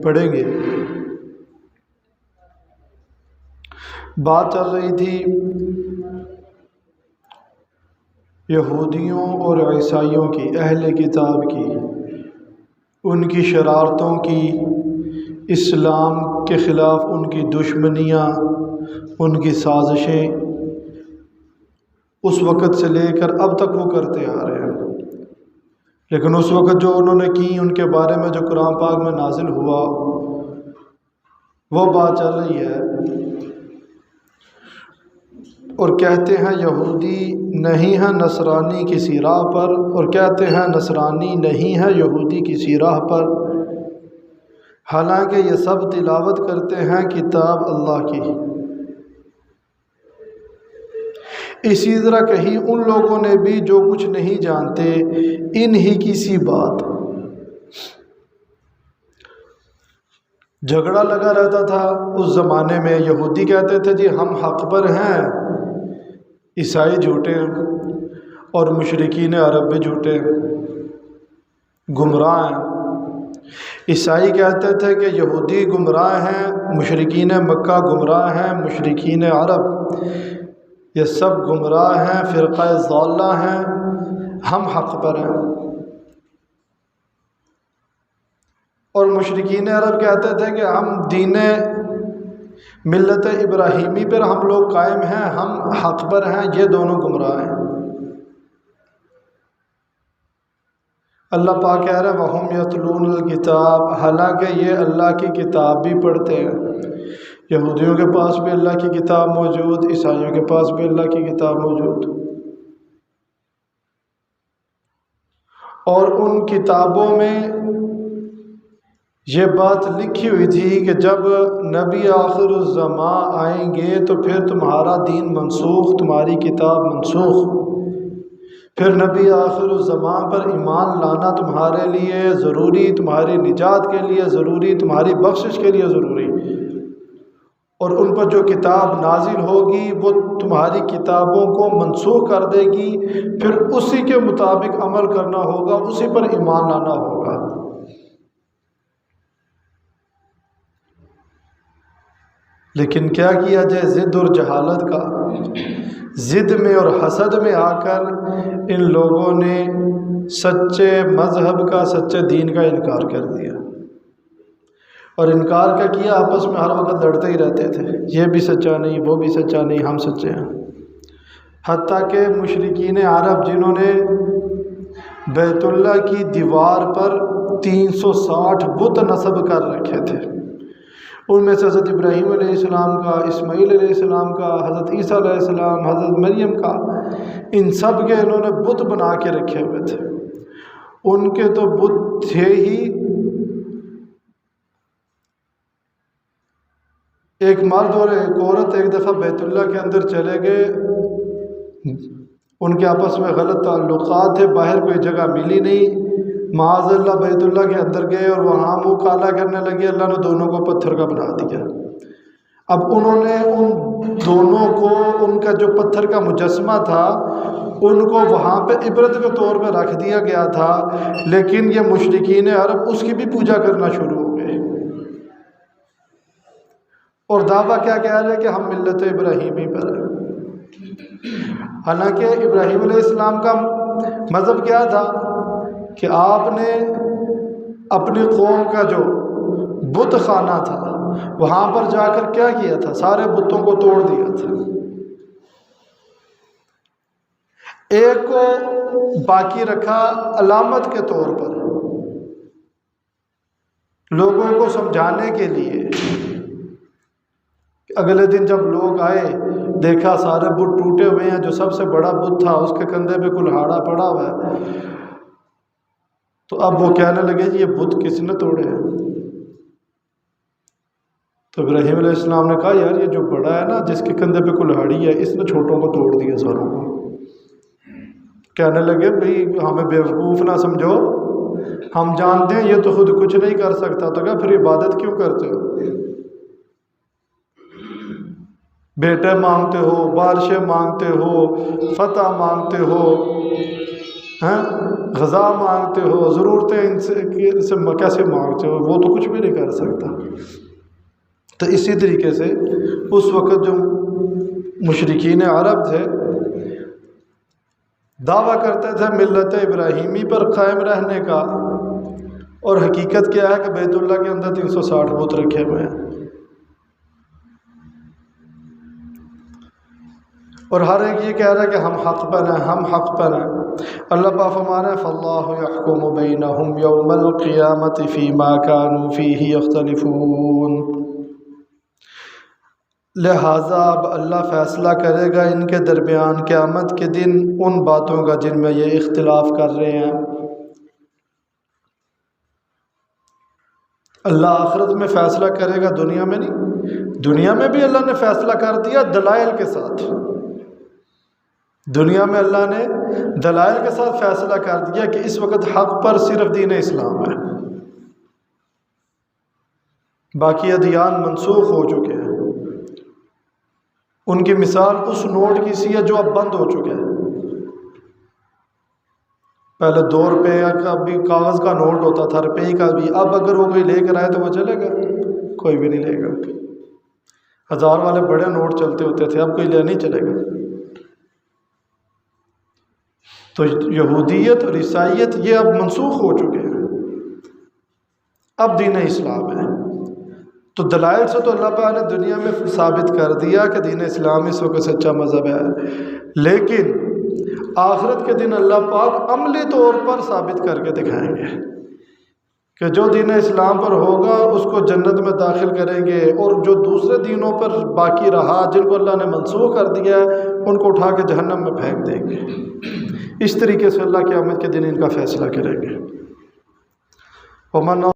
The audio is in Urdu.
پڑھیں گے۔ بات چل رہی تھی یہودیوں اور عیسائیوں کی، اہل کتاب کی، ان کی شرارتوں کی، اسلام کے خلاف ان کی دشمنیاں، ان کی سازشیں اس وقت سے لے کر اب تک وہ کرتے آ رہے ہیں۔ لیکن اس وقت جو انہوں نے کی، ان کے بارے میں جو قرآن پاک میں نازل ہوا، وہ بات چل رہی ہے۔ اور کہتے ہیں یہودی نہیں ہے نصرانی کسی راہ پر، اور کہتے ہیں نصرانی نہیں ہے یہودی کسی راہ پر، حالانکہ یہ سب تلاوت کرتے ہیں کتاب اللہ کی۔ اسی طرح کہیں ان لوگوں نے بھی جو کچھ نہیں جانتے انہی کی سی بات۔ جھگڑا لگا رہتا تھا اس زمانے میں، یہودی کہتے تھے جی ہم حق پر ہیں، عیسائی جھوٹے ہیں، اور مشرکین عرب بھی جھوٹے گمراہ ہیں۔ عیسائی کہتے تھے کہ یہودی گمراہ ہیں، مشرکین مکہ گمراہ ہیں، مشرکین عرب یہ سب گمراہ ہیں، فرقہ ضالہ ہیں، ہم حق پر ہیں۔ اور مشرکین عرب کہتے تھے کہ ہم دین ملت ابراہیمی پر ہم لوگ قائم ہیں، ہم حق پر ہیں، یہ دونوں گمراہ ہیں۔ اللہ پاک کہہ رہا ہے وَهُمْ يَتْلُونَ الْكِتَابَ، حالانکہ یہ اللہ کی کتاب بھی پڑھتے ہیں۔ یہودیوں کے پاس بھی اللہ کی کتاب موجود، عیسائیوں کے پاس بھی اللہ کی کتاب موجود، اور ان کتابوں میں یہ بات لکھی ہوئی تھی کہ جب نبی آخر الزمان آئیں گے تو پھر تمہارا دین منسوخ، تمہاری کتاب منسوخ، پھر نبی آخر الزمان پر ایمان لانا تمہارے لیے ضروری، تمہاری نجات کے لیے ضروری، تمہاری بخشش کے لیے ضروری، اور ان پر جو کتاب نازل ہوگی وہ تمہاری کتابوں کو منسوخ کر دے گی، پھر اسی کے مطابق عمل کرنا ہوگا، اسی پر ایمان لانا ہوگا۔ لیکن کیا کیا جائے، ضد اور جہالت کا، ضد میں اور حسد میں آ کر ان لوگوں نے سچے مذہب کا، سچے دین کا انکار کر دیا، اور انکار کا کیا، آپس میں ہر وقت لڑتے ہی رہتے تھے، یہ بھی سچا نہیں، وہ بھی سچا نہیں، ہم سچے ہیں۔ حتیٰ کہ مشرکین عرب جنہوں نے بیت اللہ کی دیوار پر 360 بت نصب کر رکھے تھے، ان میں سے حضرت ابراہیم علیہ السلام کا، اسماعیل علیہ السلام کا، حضرت عیسیٰ علیہ السلام، حضرت مریم کا، ان سب کے انہوں نے بت بنا کے رکھے ہوئے تھے۔ ان کے تو بت تھے ہی، ایک مرد اور ایک عورت ایک دفعہ بیت اللہ کے اندر چلے گئے، ان کے آپس میں غلط تعلقات تھے، باہر کوئی جگہ ملی نہیں، معاذ اللہ بیت اللہ کے اندر گئے اور وہاں منہ کالا کرنے لگے، اللہ نے دونوں کو پتھر کا بنا دیا۔ اب انہوں نے ان دونوں کو، ان کا جو پتھر کا مجسمہ تھا ان کو وہاں پہ عبرت کے طور پہ رکھ دیا گیا تھا، لیکن یہ مشرکین عرب اس کی بھی پوجا کرنا شروع ہو گئے، اور دعویٰ کیا کہہ رہے کہ ہم ملت ابراہیمی پر ہیں۔ حالانکہ ابراہیم علیہ السلام کا مذہب کیا تھا کہ آپ نے اپنی قوم کا جو بت خانہ تھا وہاں پر جا کر کیا کیا تھا، سارے بتوں کو توڑ دیا تھا، ایک کو باقی رکھا علامت کے طور پر، لوگوں کو سمجھانے کے لیے۔ اگلے دن جب لوگ آئے دیکھا سارے بت ٹوٹے ہوئے ہیں، جو سب سے بڑا بت تھا اس کے کندھے پہ کلہاڑا پڑا ہوا ہے، تو اب وہ کہنے لگے جی یہ بت کس نے توڑے ہیں؟ تو ابراہیم علیہ السلام نے کہا یار یہ جو بڑا ہے نا، جس کے کندھے پہ کلہاڑی ہے، اس نے چھوٹوں کو توڑ دیا ساروں کو۔ کہنے لگے بھئی ہمیں بیوقوف نہ سمجھو، ہم جانتے ہیں یہ تو خود کچھ نہیں کر سکتا، تو کہا پھر عبادت کیوں کرتے ہو؟ بیٹے مانگتے ہو، بارشیں مانگتے ہو، فتح مانگتے ہو، غذا مانگتے ہو، ضرورتیں ان سے کیسے مانگتے ہو؟ وہ تو کچھ بھی نہیں کر سکتا۔ تو اسی طریقے سے اس وقت جو مشرکین عرب تھے دعویٰ کرتے تھے ملت ابراہیمی پر قائم رہنے کا، اور حقیقت کیا ہے کہ بیت اللہ کے اندر 360 بت رکھے ہوئے ہیں، اور ہر ایک یہ کہہ رہا ہے کہ ہم حق پر ہیں، ہم حق پر ہیں۔ اللہ پاک فرما رہے ہیں فَاللَّهُ يَحْكُمُ بَيْنَهُمْ يَوْمَ الْقِيَامَةِ فِيمَا كَانُوا فِيهِ يَخْتَلِفُونَ۔ لہٰذا اب اللہ فیصلہ کرے گا ان کے درمیان قیامت کے دن ان باتوں کا جن میں یہ اختلاف کر رہے ہیں۔ اللہ آخرت میں فیصلہ کرے گا، دنیا میں نہیں۔ دنیا میں بھی اللہ نے فیصلہ کر دیا دلائل کے ساتھ، دنیا میں اللہ نے دلائل کے ساتھ فیصلہ کر دیا کہ اس وقت حق پر صرف دین اسلام ہے، باقی ادیان منسوخ ہو چکے ہیں۔ ان کی مثال اس نوٹ کی سی ہے جو اب بند ہو چکے ہیں۔ پہلے 2 روپے کا بھی کاغذ کا نوٹ ہوتا تھا، روپے کا بھی، اب اگر وہ کوئی لے کر آئے تو وہ چلے گا؟ کوئی بھی نہیں لے گا۔ 1000 والے بڑے نوٹ چلتے ہوتے تھے، اب کوئی لے نہیں چلے گا۔ تو یہودیت اور عیسائیت یہ اب منسوخ ہو چکے ہیں، اب دین اسلام ہے۔ تو دلائل سے تو اللہ پاک نے دنیا میں ثابت کر دیا کہ دین اسلام اس وقت سچا مذہب ہے، لیکن آخرت کے دن اللہ پاک عملی طور پر ثابت کر کے دکھائیں گے کہ جو دین اسلام پر ہوگا اس کو جنت میں داخل کریں گے، اور جو دوسرے دینوں پر باقی رہا جن کو اللہ نے منسوخ کر دیا ہے ان کو اٹھا کے جہنم میں پھینک دیں گے۔ اس طریقے سے اللہ قیامت کے دن ان کا فیصلہ کریں گے۔ وَمَنْ